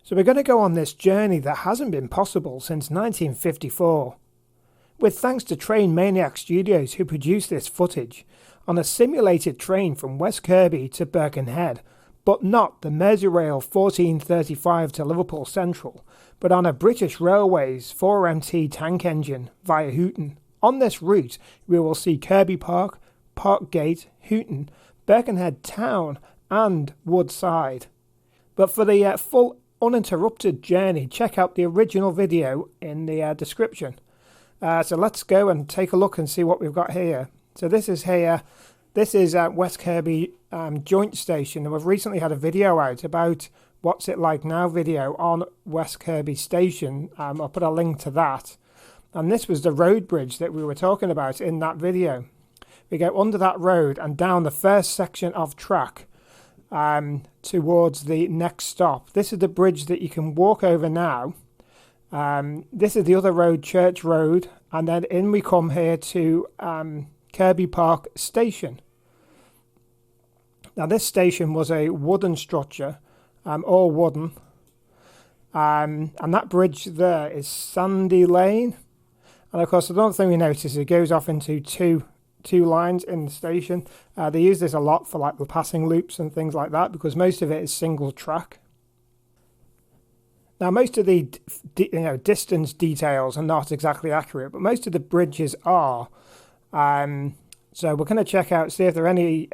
So we're going to go on this journey that hasn't been possible since 1954. With thanks to Train Maniac Studios who produced this footage on a simulated train from West Kirby to Birkenhead, but not the Merseyrail 1435 to Liverpool Central, but on a British Railways 4MT tank engine via Hooton. On this route we will see Kirby Park, Parkgate, Hooton, Birkenhead Town and Woodside. But for the full uninterrupted journey, check out the original video in the description. So let's go and take a look and see what we've got here. So this is West Kirby joint station, and we've recently had a video out about What's It Like Now video on West Kirby station. I'll put a link to that. And this was the road bridge that we were talking about in that video. We go under that road and down the first section of track towards the next stop. This is the bridge that you can walk over now. This is the other road, Church Road, and then in we come here to Kirby Park Station. Now this station was a wooden structure, all wooden, and that bridge there is Sandy Lane, and of course another thing we notice is it goes off into two lines in the station. They use this a lot for like the passing loops and things like that because most of it is single track. Now most of the distance details are not exactly accurate, but most of the bridges are. So we're going to check out, see if there are any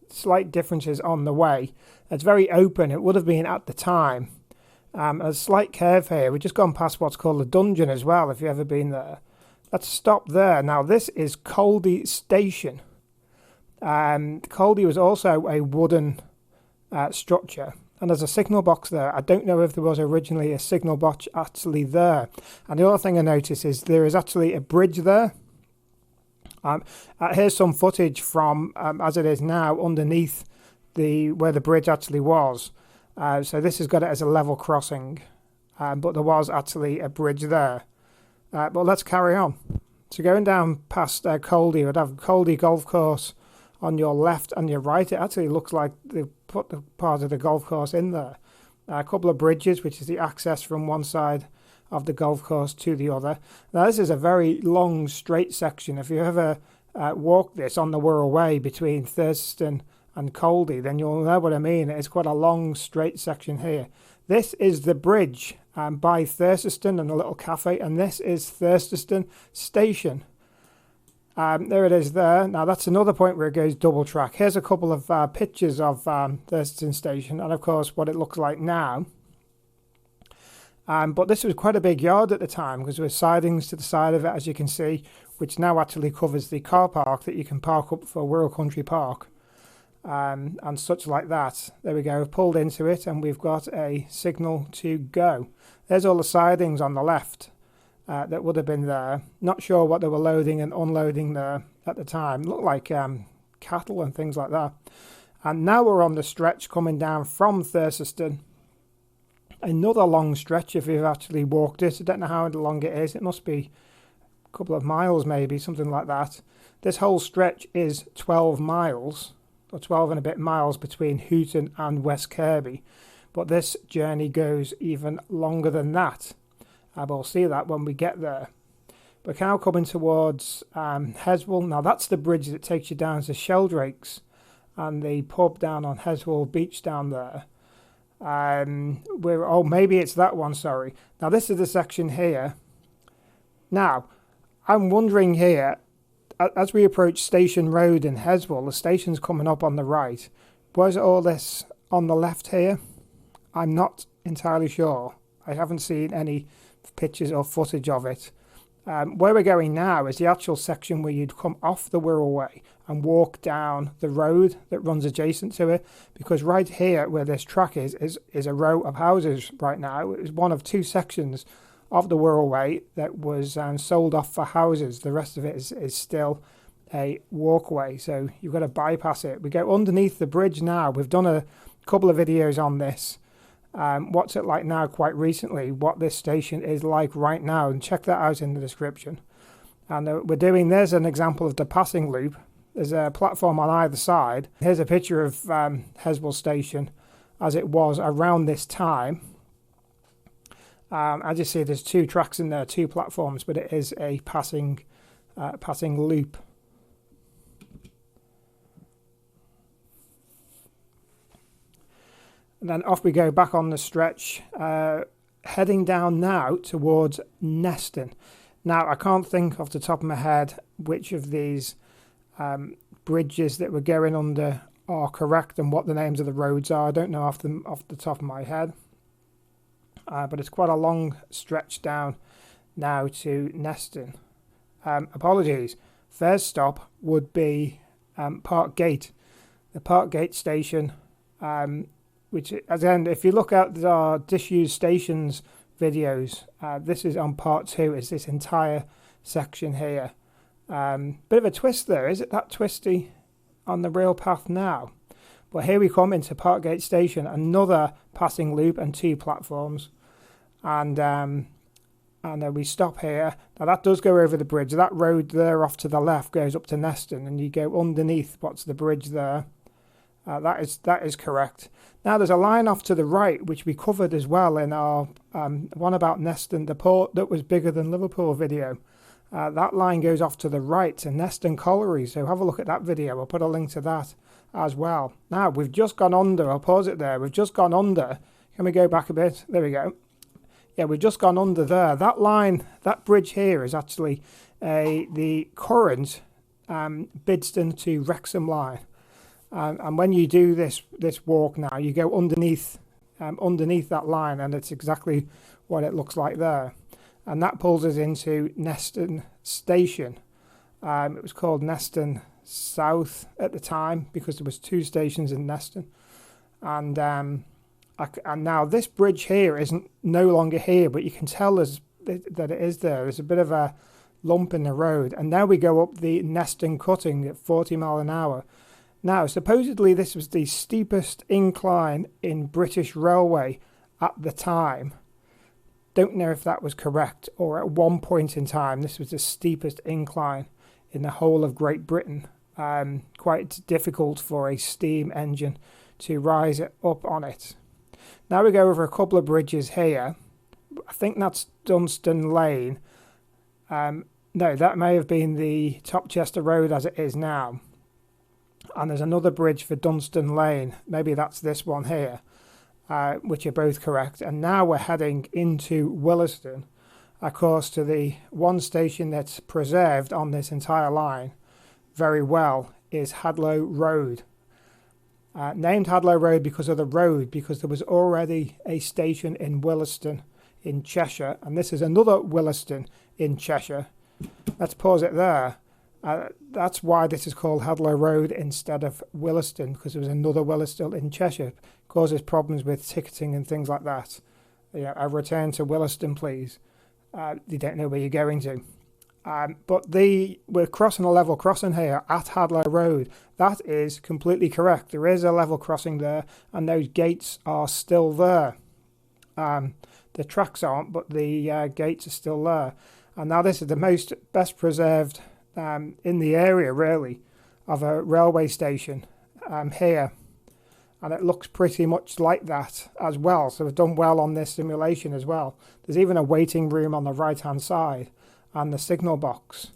slight differences on the way. It's very open, it would have been at the time. A slight curve here, we've just gone past what's called the dungeon as well, if you've ever been there. Let's stop there. Now this is Coldy Station. Coldy was also a wooden structure, and there's a signal box there. I don't know if there was originally a signal box actually there. And the other thing I notice is there is actually a bridge there. Here's some footage from as it is now underneath where the bridge actually was. So this has got it as a level crossing, but there was actually a bridge there. But let's carry on. So going down past Coldy, we'd have Coldy Golf Course on your left and your right. It actually looks like they put the part of the golf course in there. A couple of bridges, which is the access from one side of the golf course to the other. Now this is a very long straight section. If you ever walk this on the Wirral Way between Thurston and Coldy, then you'll know what I mean. It's quite a long straight section here. This is the bridge by Thurston and a little cafe, and this is Thurston Station. There it is there. Now that's another point where it goes double track. Here's a couple of pictures of Thurston Station, and of course what it looks like now. But this was quite a big yard at the time because there were sidings to the side of it, as you can see, which now actually covers the car park that you can park up for Wirral Country Park and such like that. There we go, we've pulled into it and we've got a signal to go. There's all the sidings on the left that would have been there. Not sure what they were loading and unloading there at the time. Looked like cattle and things like that. And now we're on the stretch coming down from Thurston. Another long stretch if you've actually walked it. I don't know how long it is. It must be a couple of miles maybe, something like that. This whole stretch is 12 miles, or 12 and a bit miles between Hooton and West Kirby. But this journey goes even longer than that. We'll see that when we get there. We're now coming towards Heswall. Now that's the bridge that takes you down to Sheldrakes and the pub down on Heswall Beach down there. Maybe it's that one, sorry. Now this is the section here. Now I'm wondering here, as we approach Station Road in Heswall, the station's coming up on the right. Was all this on the left here? I'm not entirely sure. I haven't seen any pictures or footage of it. Where we're going now is the actual section where you'd come off the Wirral Way and walk down the road that runs adjacent to it, because right here where this track is a row of houses right now. It was one of two sections of the Wirral Way that was sold off for houses. The rest of it is still a walkway, so you've got to bypass it. We go underneath the bridge now. We've done a couple of videos on this. What's it like now quite recently, what this station is like right now, and check that out in the description. And there's an example of the passing loop. There's a platform on either side. Here's a picture of Heswall Station as it was around this time. As you see, there's 2 tracks in there, 2 platforms, but it is a passing loop. And then off we go back on the stretch, heading down now towards Neston. Now, I can't think off the top of my head which of these bridges that we're going under are correct and what the names of the roads are. I don't know off the top of my head. But it's quite a long stretch down now to Neston. Apologies. First stop would be Park Gate. The Park Gate station, which, again, if you look at our Disused stations videos, this is on part 2, is this entire section here. Bit of a twist there. Is it that twisty on the rail path now? But here we come into Park Gate station, another passing loop and 2 platforms. And then we stop here. Now that does go over the bridge. That road there off to the left goes up to Neston, and you go underneath what's the bridge there. That is correct. Now there's a line off to the right which we covered as well in our one about Neston, the port that was bigger than Liverpool video. That line goes off to the right to Neston Colliery, so have a look at that video. I'll put a link to that as well. Now we've just gone under. I'll pause it there. We've just gone under. Can we go back a bit? There we go. Yeah, we've just gone under there. That line, that bridge here is actually the current Bidston to Wrexham line. And when you do this walk now, you go underneath that line, and it's exactly what it looks like there. And that pulls us into Neston Station. It was called Neston South at the time because there was 2 stations in Neston. And now this bridge here isn't no longer here, but you can tell that it is there. There's a bit of a lump in the road. And now we go up the Neston cutting at 40 mile an hour. Now, supposedly this was the steepest incline in British Railway at the time. Don't know if that was correct, or at one point in time this was the steepest incline in the whole of Great Britain. Quite difficult for a steam engine to rise it up on it. Now we go over a couple of bridges here. I think that's Dunstan Lane. No, that may have been the Topchester Road as it is now. And there's another bridge for Dunstan Lane. Maybe that's this one here, which are both correct. And now we're heading into Williston. Of course, to the one station that's preserved on this entire line very well is Hadlow Road. Named Hadlow Road because of the road, because there was already a station in Williston in Cheshire. And this is another Williston in Cheshire. Let's pause it there. That's why this is called Hadlow Road instead of Williston, because there was another Williston in Cheshire. Causes problems with ticketing and things like that. A return to Williston, please. You don't know where you're going to. But we're crossing a level crossing here at Hadlow Road. That is completely correct. There is a level crossing there, and those gates are still there. The tracks aren't, but the gates are still there. And now this is the best preserved in the area, really, of a railway station here. And it looks pretty much like that as well. So we've done well on this simulation as well. There's even a waiting room on the right-hand side and the signal box.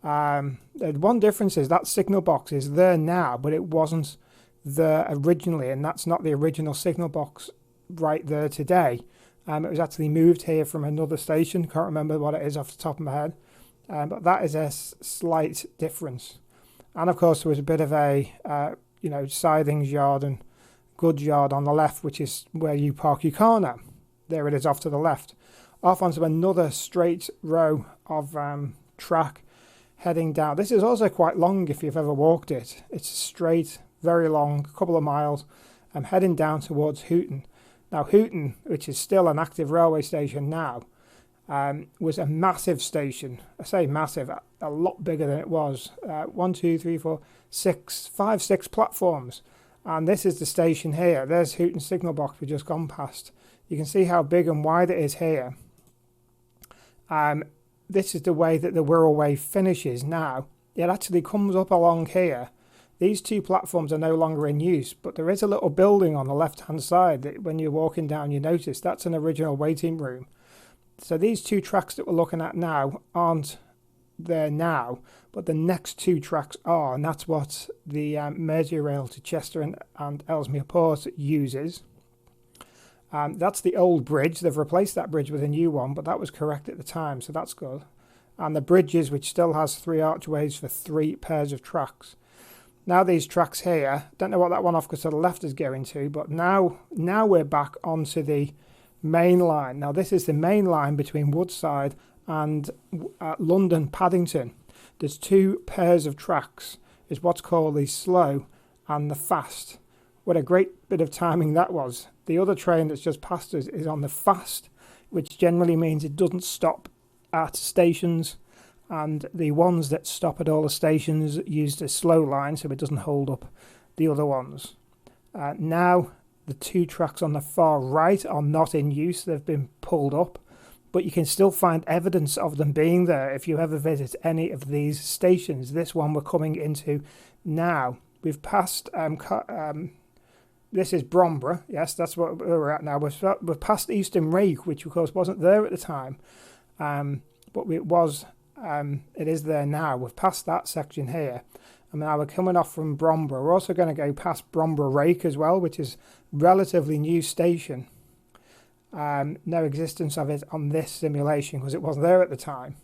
The one difference is that signal box is there now, but it wasn't there originally, and that's not the original signal box right there today. It was actually moved here from another station. Can't remember what it is off the top of my head. But that is a slight difference. And of course there was a bit of a sidings yard and goods yard on the left, which is where you park your car now. There it is off to the left. Off onto another straight row of track heading down. This is also quite long if you've ever walked it. It's straight, very long, a couple of miles. I'm heading down towards Hooton. Now Hooton, which is still an active railway station now, was a massive station. I say massive, a lot bigger than it was. 6 platforms. And this is the station here. There's Hooton signal box we've just gone past. You can see how big and wide it is here. This is the way that the Wirral Way finishes now. It actually comes up along here. These 2 platforms are no longer in use, but there is a little building on the left-hand side that when you're walking down you notice that's an original waiting room. So these two tracks that we're looking at now aren't there now, but the next two tracks are, and that's what the Merseyrail to Chester and Ellesmere Port uses. That's the old bridge. They've replaced that bridge with a new one, but that was correct at the time, so that's good. And the bridges, which still has 3 archways for 3 pairs of tracks. Now these tracks here, don't know what that one off to the left is going to, but now we're back onto the main line. Now this is the main line between Woodside and London Paddington. There's 2 pairs of tracks. It's what's called the slow and the fast. What a great bit of timing that was. The other train that's just passed us is on the fast, which generally means it doesn't stop at stations, and the ones that stop at all the stations use the slow line so it doesn't hold up the other ones. Now the 2 tracks on the far right are not in use. They've been pulled up, but you can still find evidence of them being there if you ever visit any of these stations. This one we're coming into now. We've passed this is Bromborough. Yes, that's what we're at now. We're past Easton Rake, which of course wasn't there at the time, but it is there now. We've passed that section here, and now we're coming off from Bromborough. We're also going to go past Bromborough Rake as well, which is relatively new station. No existence of it on this simulation because it wasn't there at the time.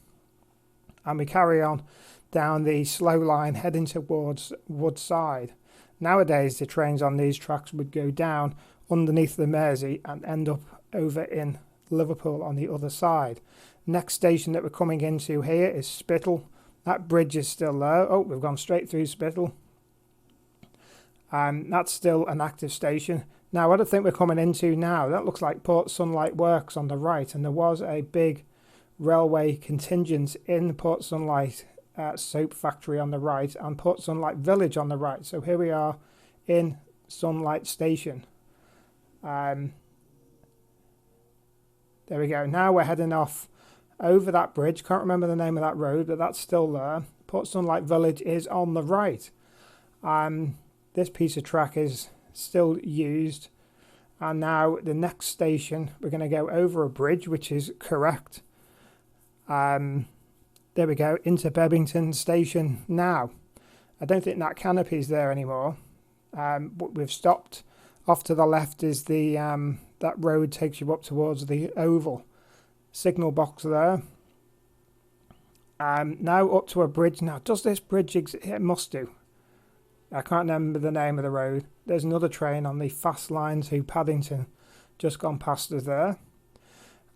And we carry on down the slow line heading towards Woodside. Nowadays the trains on these tracks would go down underneath the Mersey and end up over in Liverpool on the other side. Next station that we're coming into here is Spittal. That bridge is still there. Oh, we've gone straight through Spittal. That's still an active station. Now, what I think we're coming into now, that looks like Port Sunlight Works on the right, and there was a big railway contingent in Port Sunlight soap factory on the right and Port Sunlight Village on the right. So here we are in Sunlight Station. There we go. Now we're heading off over that bridge. Can't remember the name of that road, but that's still there. Port Sunlight Village is on the right. This piece of track is still used, and now the next station we're going to go over a bridge, which is correct. There we go, into Bebington Station now. I don't think that canopy is there anymore, but we've stopped. Off to the left is the that road takes you up towards the oval signal box there. Now up to a bridge. Now, does this bridge exist? It must do. I can't remember the name of the road. There's another train on the fast line to Paddington just gone past us there.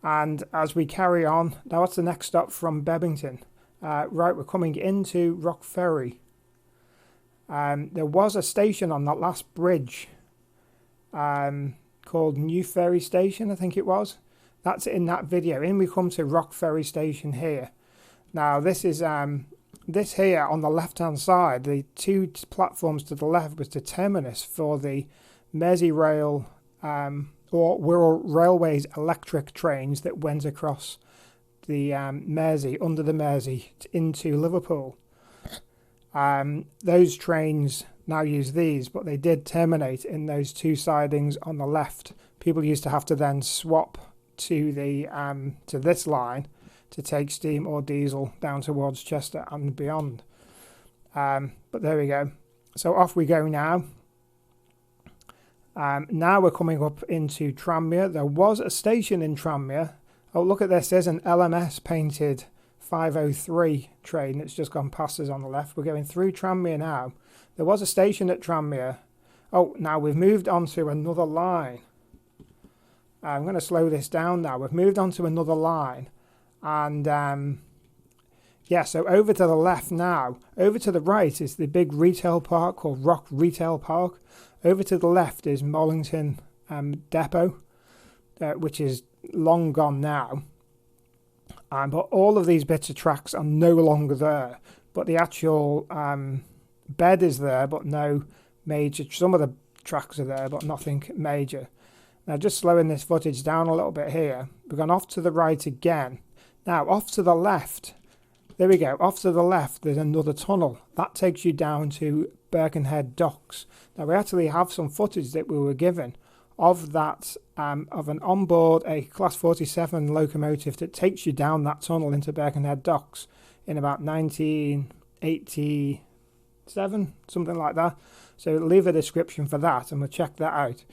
And as we carry on, now what's the next stop from Bebington? Right, we're coming into Rock Ferry. There was a station on that last bridge called New Ferry Station, I think it was. That's in that video. In we come to Rock Ferry Station here. Now this is this here on the left hand side, the 2 platforms to the left was the terminus for the Merseyrail or Wirral Railway's electric trains that went across the Mersey, under the Mersey into Liverpool. Those trains now use these, but they did terminate in those 2 sidings on the left. People used to have to then swap to the to this line to take steam or diesel down towards Chester and beyond. But there we go. So off we go now. Now we're coming up into Tranmere. There was a station in Tranmere. Oh, look at this. There's an LMS painted 503 train that's just gone past us on the left. We're going through Tranmere now. There was a station at Tranmere. Oh, now we've moved on to another line. I'm going to slow this down now. We've moved on to another line. And yeah, so over to the left now. Over to the right is the big retail park called Rock Retail Park. Over to the left is Mollington Depot, which is long gone now. But all of these bits of tracks are no longer there. But the actual bed is there, but no major. Some of the tracks are there, but nothing major. Now, just slowing this footage down a little bit here. We've gone off to the right again. Now, off to the left. There we go. Off to the left, there's another tunnel. That takes you down to Birkenhead Docks. Now, we actually have some footage that we were given of that, of an onboard a Class 47 locomotive that takes you down that tunnel into Birkenhead docks in about 1987, something like that. So leave a description for that and we'll check that out.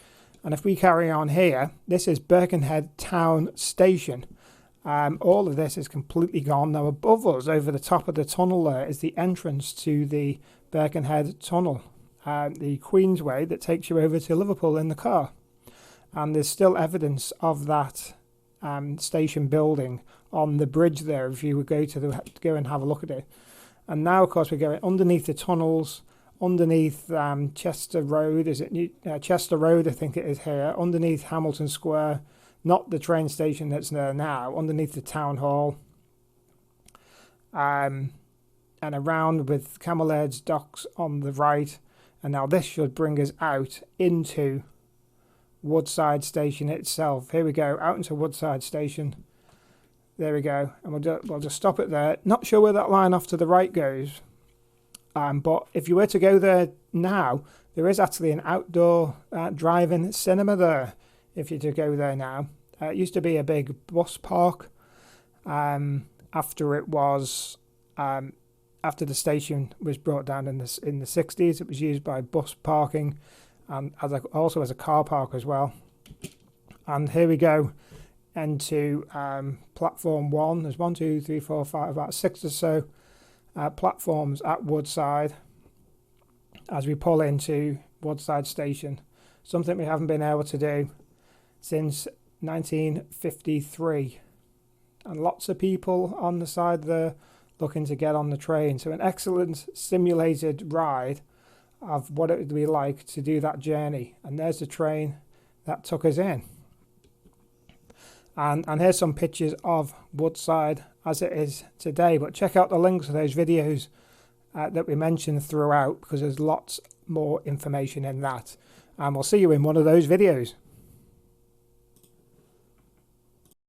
And if we carry on here, this is Birkenhead Town Station. All of this is completely gone. Now above us, over the top of the tunnel there, is the entrance to the Birkenhead Tunnel, the Queensway that takes you over to Liverpool in the car. And there's still evidence of that station building on the bridge there if you would go and have a look at it. And now, of course, we're going underneath the tunnels, underneath Chester Road. Is it Chester Road? I think it is here. Underneath Hamilton Square. Not the train station that's there now, underneath the town hall, and around with Camel Aird's docks on the right. And now this should bring us out into Woodside Station itself. Here we go, out into Woodside Station. There we go, and we'll just stop it there. Not sure where that line off to the right goes, but if you were to go there now, there is actually an outdoor drive-in cinema there. If you're to go there now, it used to be a big bus park. After the station was brought down in the 60s, it was used by bus parking and also as a car park as well. And here we go into platform 1. There's 1, 2, 3, 4, 5, about 6 or so platforms at Woodside as we pull into Woodside Station. Something we haven't been able to do since 1953, and lots of people on the side there looking to get on the train. So an excellent simulated ride of what it would be like to do that journey. And there's the train that took us in. And here's some pictures of Woodside as it is today. But check out the links to those videos that we mentioned throughout, because there's lots more information in that. And we'll see you in one of those videos.